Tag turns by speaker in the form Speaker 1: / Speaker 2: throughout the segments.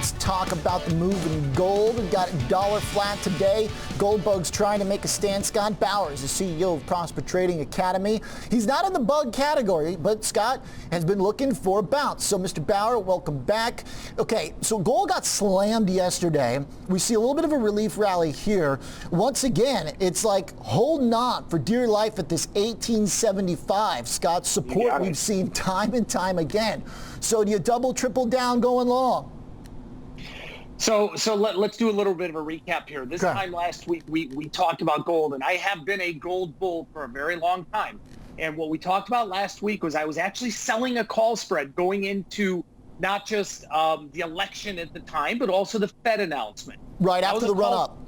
Speaker 1: Let's talk about the move in gold. We've got dollar flat today. Gold bugs trying to make a stand. Scott Bauer is the CEO of Prosper Trading Academy. He's not in the bug category, but Scott has been looking for a bounce. So, Mr. Bauer, welcome back. Okay, so gold got slammed yesterday. We see a little bit of a relief rally here. Once again, it's like holding on for dear life at this 1875. Scott's support we've seen time and time again. So do you double, triple down going long?
Speaker 2: So let's do a little bit of a recap here. This time last week, we talked about gold, and I have been a gold bull for a very long time. And what we talked about last week was I was actually selling a call spread going into not just the election at the time, but also the Fed announcement.
Speaker 1: Right after the run-up.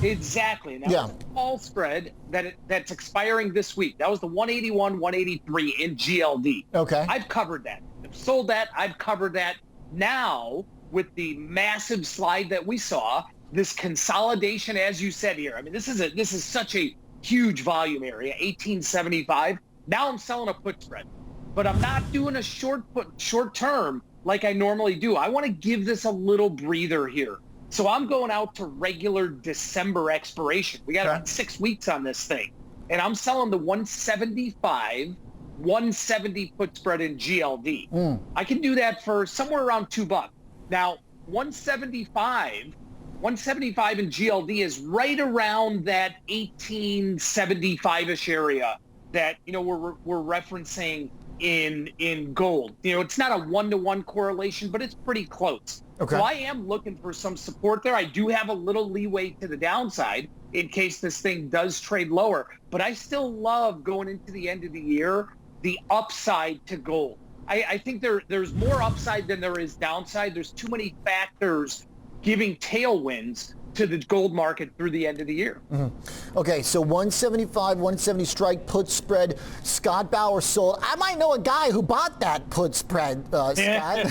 Speaker 2: Exactly. And that was a call spread that's expiring this week. That was the 181, 183 in GLD.
Speaker 1: Okay.
Speaker 2: I've covered that. I've sold that. I've covered that. Now, with the massive slide that we saw, this consolidation, as you said here, I mean, this is such a huge volume area, 1875. Now I'm selling a put spread, but I'm not doing a short term like I normally do. I want to give this a little breather here. So I'm going out to regular December expiration. We got about 6 weeks on this thing, and I'm selling the 175, 170 put spread in GLD. I can do that for somewhere around $2. Now, 175 in GLD is right around that 1875-ish area that, we're referencing in gold. It's not a one-to-one correlation, but it's pretty close. Okay. So I am looking for some support there. I do have a little leeway to the downside in case this thing does trade lower, but I still love going into the end of the year, the upside to gold. I think there's more upside than there is downside. There's too many factors giving tailwinds to the gold market through the end of the year. Okay,
Speaker 1: so 175, 170 strike put spread. Scott Bauer sold. I might know a guy who bought that put spread, Scott.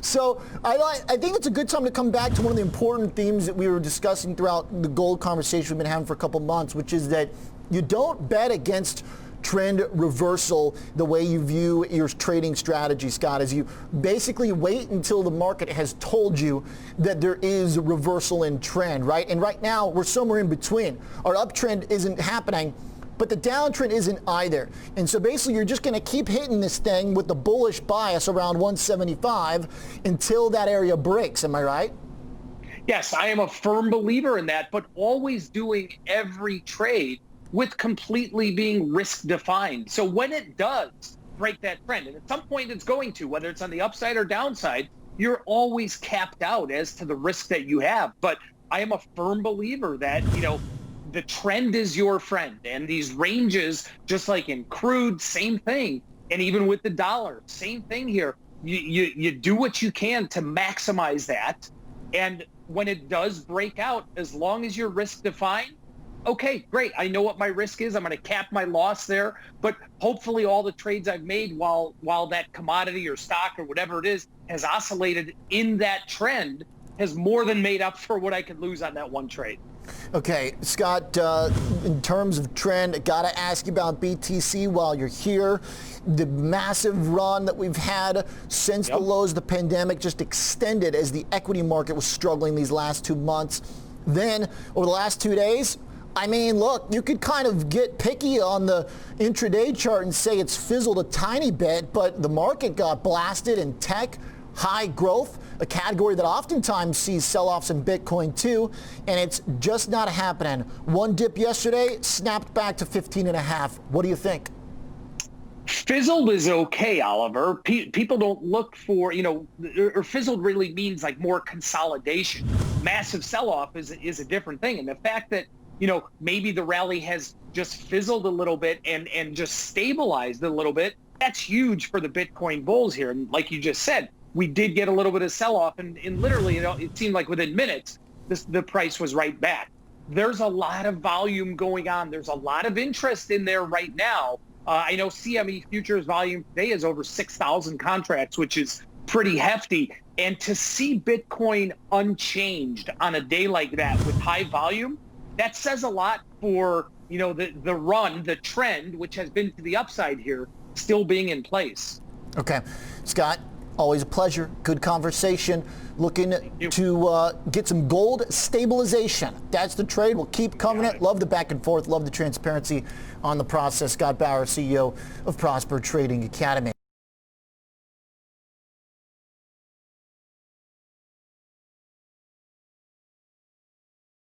Speaker 1: So I think it's a good time to come back to one of the important themes that we were discussing throughout the gold conversation we've been having for a couple months, which is that you don't bet against trend reversal the way you view your trading strategy, Scott, is you basically wait until the market has told you that there is a reversal in trend, right? And right now, we're somewhere in between. Our uptrend isn't happening, but the downtrend isn't either. And so basically, you're just going to keep hitting this thing with the bullish bias around 175 until that area breaks. Am I right?
Speaker 2: Yes, I am a firm believer in that, but always doing every trade with completely being risk defined. So when it does break that trend, and at some point it's going to, whether it's on the upside or downside, you're always capped out as to the risk that you have. But I am a firm believer that, the trend is your friend. And these ranges, just like in crude, same thing. And even with the dollar, same thing here. You do what you can to maximize that. And when it does break out, as long as you're risk defined, okay, great. I know what my risk is. I'm going to cap my loss there. But hopefully all the trades I've made while that commodity or stock or whatever it is has oscillated in that trend has more than made up for what I could lose on that one trade.
Speaker 1: Okay, Scott, in terms of trend, got to ask you about BTC while you're here. The massive run that we've had since the lows of the pandemic just extended as the equity market was struggling these last 2 months. Then, over the last 2 days, I mean, look, you could kind of get picky on the intraday chart and say it's fizzled a tiny bit, but the market got blasted in tech, high growth, a category that oftentimes sees sell-offs in Bitcoin too, and it's just not happening. One dip yesterday, snapped back to 15.5. What do you think?
Speaker 2: Fizzled is okay, Oliver. People don't look for, or fizzled really means like more consolidation. Massive sell-off is a different thing. And the fact that maybe the rally has just fizzled a little bit and just stabilized a little bit, that's huge for the Bitcoin bulls here. And like you just said, we did get a little bit of sell-off, and literally, it seemed like within minutes, the price was right back. There's a lot of volume going on. There's a lot of interest in there right now. I know CME futures volume today is over 6,000 contracts, which is pretty hefty. And to see Bitcoin unchanged on a day like that with high volume, that says a lot for, the run, the trend, which has been to the upside here, still being in place.
Speaker 1: Okay. Scott, always a pleasure. Good conversation. looking to get some gold stabilization. That's the trade. We'll keep covering it. Love the back and forth. Love the transparency on the process. Scott Bauer, CEO of Prosper Trading Academy.